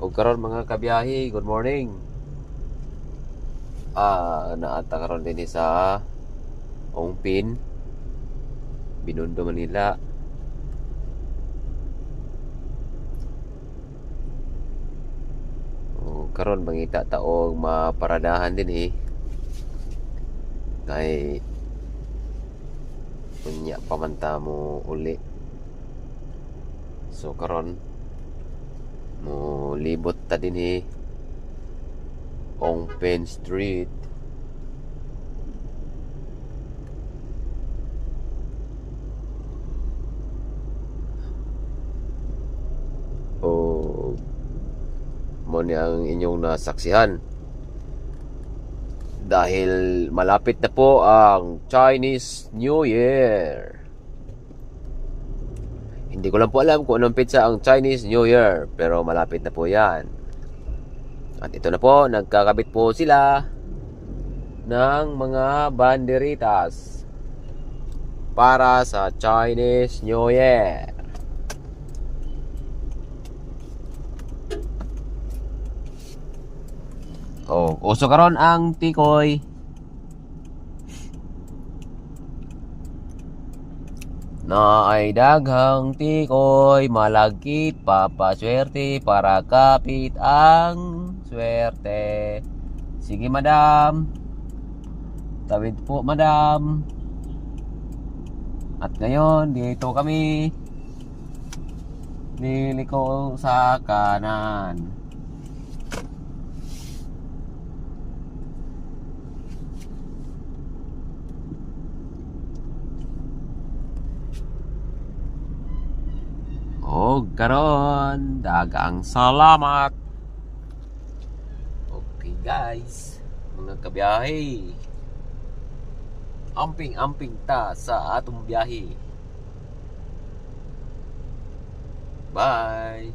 O karon mga kabiyahe, good morning. Naata karon din sa Ongpin, Binondo, Manila. O karon mangita taong maparadahan din kay unya pamanta mo uli. So karon mo libot ta din Ongpin Street. O mo ni ang inyong nasaksihan dahil malapit na po ang Chinese New Year. Hindi ko lang po alam kung anong petsa ang Chinese New Year, pero malapit na po yan. At ito na po, nagkakabit po sila ng mga banderitas para sa Chinese New Year. Uso karon ang tikoy. Na ay daghang tikoy, malagkit papaswerte para kapit ang swerte. Sige madam, tawid po madam. At ngayon dito kami liliko sa kanan. O karon, dagang salamat. Okay guys, mga kabiyahe, amping ta sa atong biyahe. Bye.